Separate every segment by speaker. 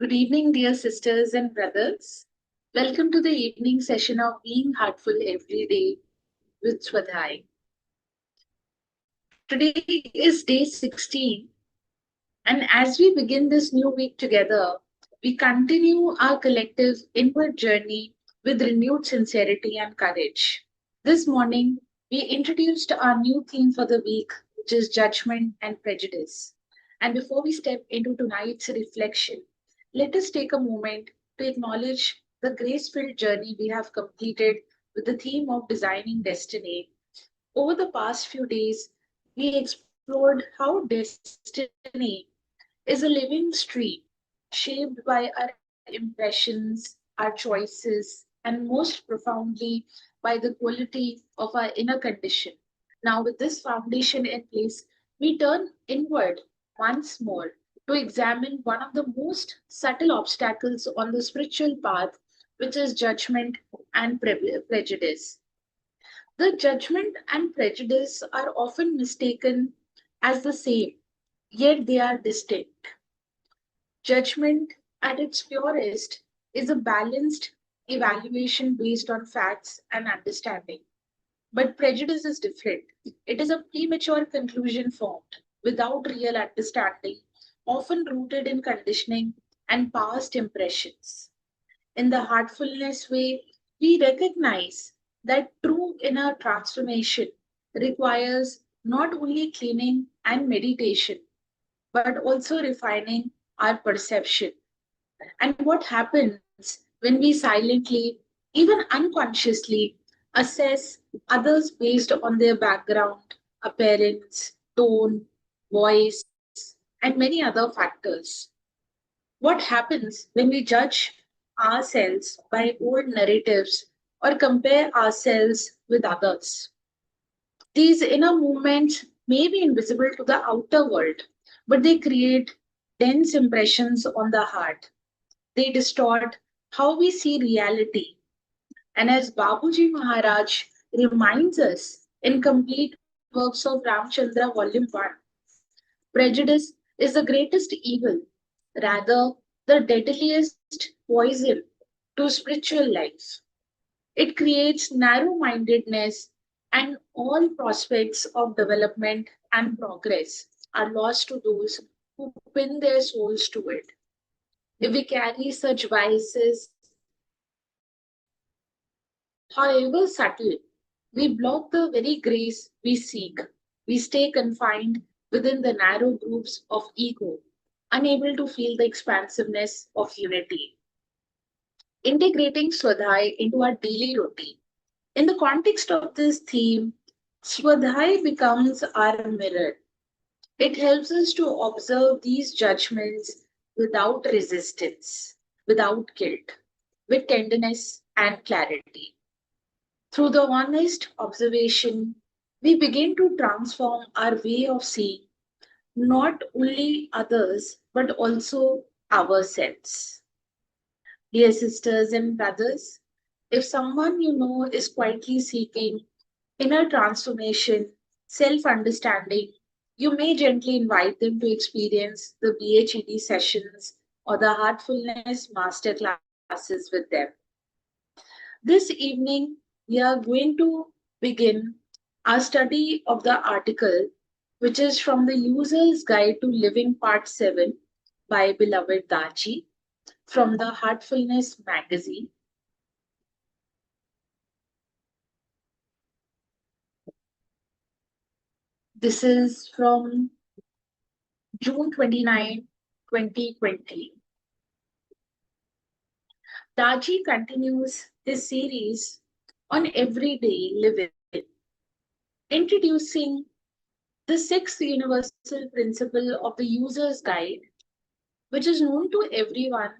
Speaker 1: Good evening, dear sisters and brothers. Welcome to the evening session of Being Heartful Every Day with Swadhyaya. Today is day 16, and as we begin this new week together, we continue our collective inward journey with renewed sincerity and courage. This morning, we introduced our new theme for the week, which is judgment and prejudice. And before we step into tonight's reflection, let us take a moment to acknowledge the grace filled journey we have completed with the theme of designing destiny. Over the past few days, we explored how destiny is a living stream shaped by our impressions, our choices, and most profoundly by the quality of our inner condition. Now, with this foundation in place, we turn inward once more to examine one of the most subtle obstacles on the spiritual path, which is judgment and prejudice. The judgment and prejudice are often mistaken as the same, yet they are distinct. Judgment, at its purest, is a balanced evaluation based on facts and understanding. But prejudice is different. It is a premature conclusion formed without real understanding, often rooted in conditioning and past impressions. In the heartfulness way, we recognize that true inner transformation requires not only cleaning and meditation, but also refining our perception. And what happens when we silently, even unconsciously, assess others based on their background, appearance, tone, voice, and many other factors? What happens when we judge ourselves by old narratives or compare ourselves with others? These inner movements may be invisible to the outer world, but they create dense impressions on the heart. They distort how we see reality. And as Babuji Maharaj reminds us in complete works of Ramchandra, Volume 1, prejudice is the greatest evil, rather, the deadliest poison to spiritual life. It creates narrow mindedness, and all prospects of development and progress are lost to those who pin their souls to it. If we carry such biases, however subtle, we block the very grace we seek. We stay confined within the narrow groups of ego, unable to feel the expansiveness of unity. Integrating Swadhyaya into our daily routine. In the context of this theme, Swadhyaya becomes our mirror. It helps us to observe these judgments without resistance, without guilt, with tenderness and clarity. Through the honest observation, we begin to transform our way of seeing not only others but also ourselves. Dear sisters and brothers, if someone you know is quietly seeking inner transformation, self understanding, you may gently invite them to experience the BHED sessions or the Heartfulness master classes with them. This evening, we are going to begin our study of the article, which is from the User's Guide to Living Part 7 by beloved Dachi from the Heartfulness magazine. This is from June 29, 2020. Dachi continues his series on everyday living, introducing the sixth universal principle of the user's guide, which is known to everyone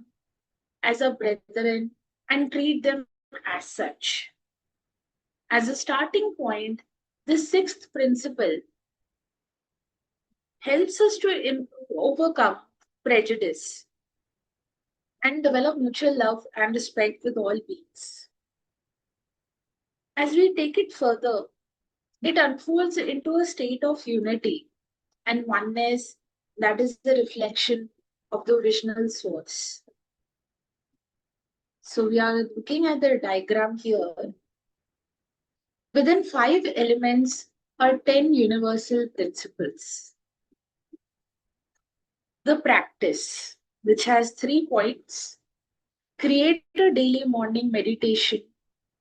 Speaker 1: as a brethren and treat them as such. As a starting point, this sixth principle helps us to overcome prejudice and develop mutual love and respect with all beings. As we take it further, it unfolds into a state of unity and oneness that is the reflection of the original source. So we are looking at the diagram here. Within 5 elements are 10 universal principles. The practice, which has 3 points. Create a daily morning meditation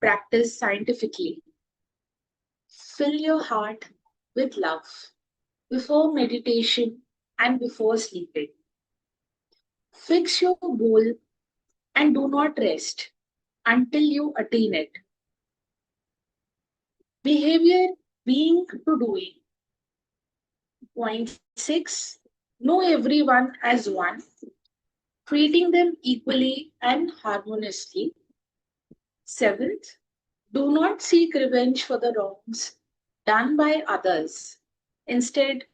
Speaker 1: practice scientifically. Fill your heart with love before meditation and before sleeping. Fix your goal and do not rest until you attain it. Behavior being to doing. Point 6. Know everyone as one, treating them equally and harmoniously. 7th. Do not seek revenge for the wrongs done by others. Instead,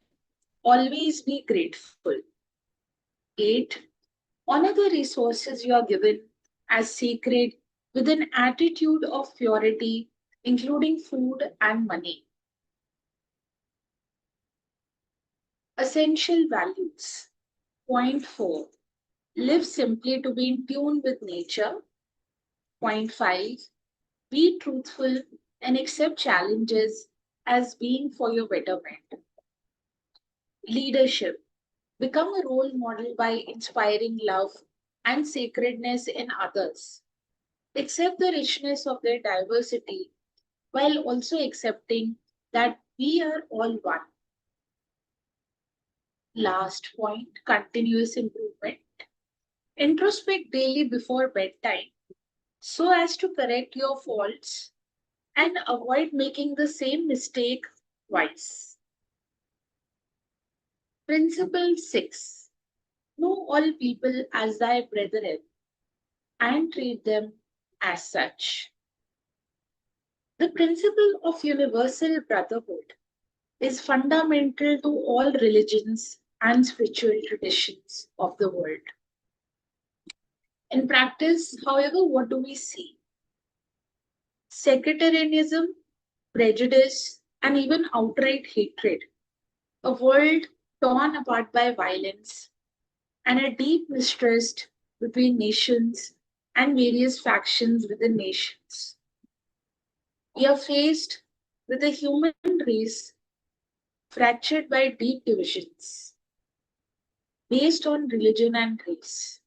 Speaker 1: always be grateful. 8. Honor the resources you are given as sacred with an attitude of purity, including food and money. Essential values. Point 4. Live simply to be in tune with nature. Point 5. Be truthful and accept challenges as being for your betterment. Leadership. Become a role model by inspiring love and sacredness in others. Accept the richness of their diversity while also accepting that we are all one. Last point, continuous improvement. Introspect daily before bedtime so as to correct your faults and avoid making the same mistake twice. Principle 6. Know all people as thy brethren and treat them as such. The principle of universal brotherhood is fundamental to all religions and spiritual traditions of the world. In practice, however, what do we see? Sectarianism, prejudice, and even outright hatred. A world torn apart by violence and a deep mistrust between nations and various factions within nations. We are faced with a human race fractured by deep divisions based on religion and race.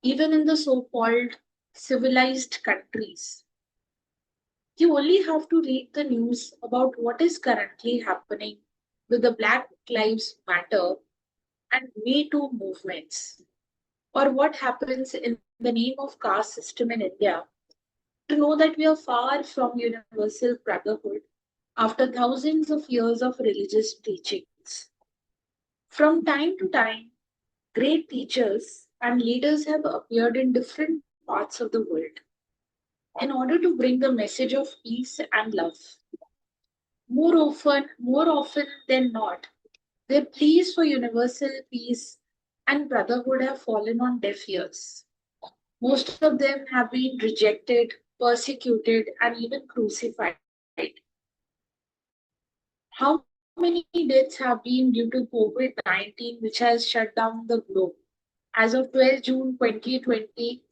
Speaker 1: Even in the so called civilized countries, you only have to read the news about what is currently happening with the Black Lives Matter and Me Too movements, or what happens in the name of caste system in India, to know that we are far from universal brotherhood after thousands of years of religious teachings. From time to time, great teachers and leaders have appeared in different parts of the world in order to bring the message of peace and love. More often than not, their pleas for universal peace and brotherhood have fallen on deaf ears. Most of them have been rejected, persecuted, and even crucified. How many deaths have been due to COVID-19, which has shut down the globe? As of 12 June 2020,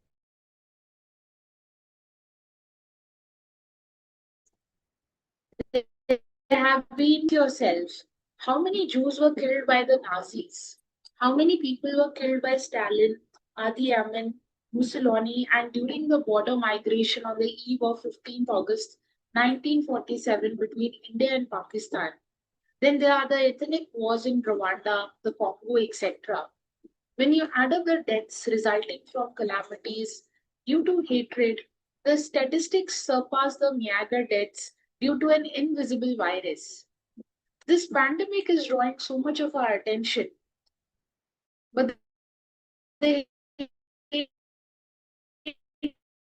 Speaker 1: there have been yourself. How many Jews were killed by the Nazis? How many people were killed by Stalin, Adi Amin, Mussolini, and during the border migration on the eve of 15th August 1947 between India and Pakistan? Then there are the ethnic wars in Rwanda, the Congo, etc. When you add up the deaths resulting from calamities due to hatred, the statistics surpass the myriad deaths due to an invisible virus. This pandemic is drawing so much of our attention, but the hatred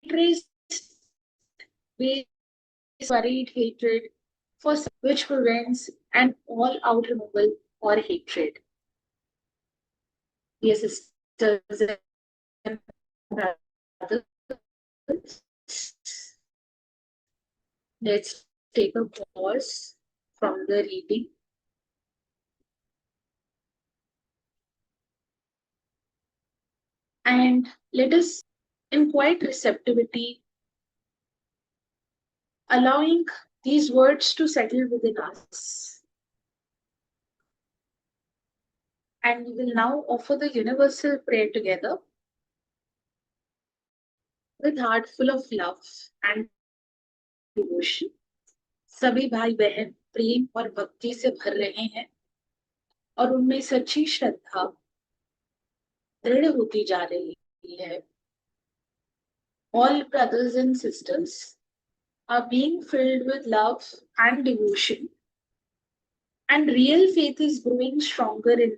Speaker 1: based worried hatred for which prevents an all out removal or hatred. Dear sisters and brothers, let's take a pause from the reading and let us in quiet receptivity, allowing these words to settle within us. And we will now offer the universal prayer together with heart full of love and devotion. सभी भाई बहन प्रेम और भक्ति से भर रहे हैं और उनमें सच्ची श्रद्धा दृढ़ होती जा रही है. All brothers and sisters are being filled with love and devotion, and real faith is growing stronger in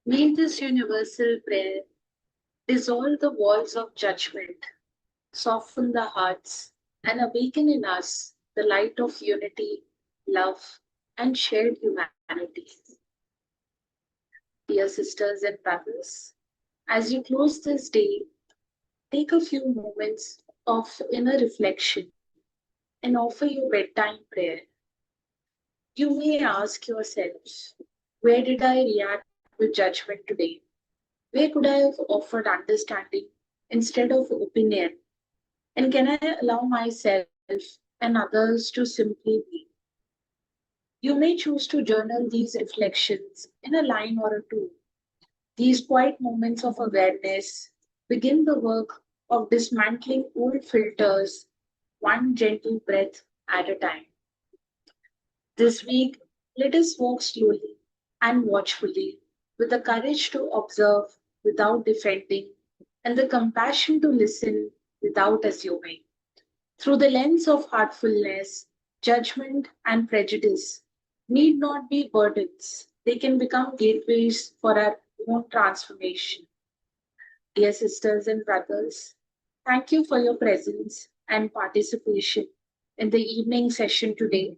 Speaker 1: May this universal prayer dissolve the walls of judgment, soften the hearts, and awaken in us the light of unity, love, and shared humanity. Dear sisters and brothers, as you close this day, take a few moments of inner reflection and offer your bedtime prayer. You may ask yourself, where did I react with judgment today? Where could I have offered understanding instead of opinion? And can I allow myself and others to simply be? You may choose to journal these reflections in a line or a two. These quiet moments of awareness begin the work of dismantling old filters, one gentle breath at a time. This week, let us walk slowly and watchfully, with the courage to observe without defending and the compassion to listen without assuming. Through the lens of heartfulness, judgment, and prejudice need not be burdens. They can become gateways for our own transformation. Dear sisters and brothers, thank you for your presence and participation in the evening session today.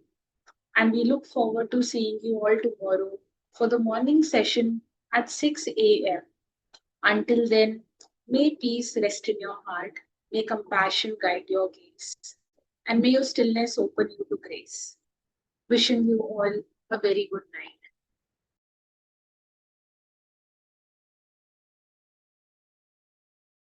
Speaker 1: And we look forward to seeing you all tomorrow for the morning session at 6 a.m. Until then, may peace rest in your heart, may compassion guide your gaze, and may your stillness open you to grace. Wishing you all a very good night.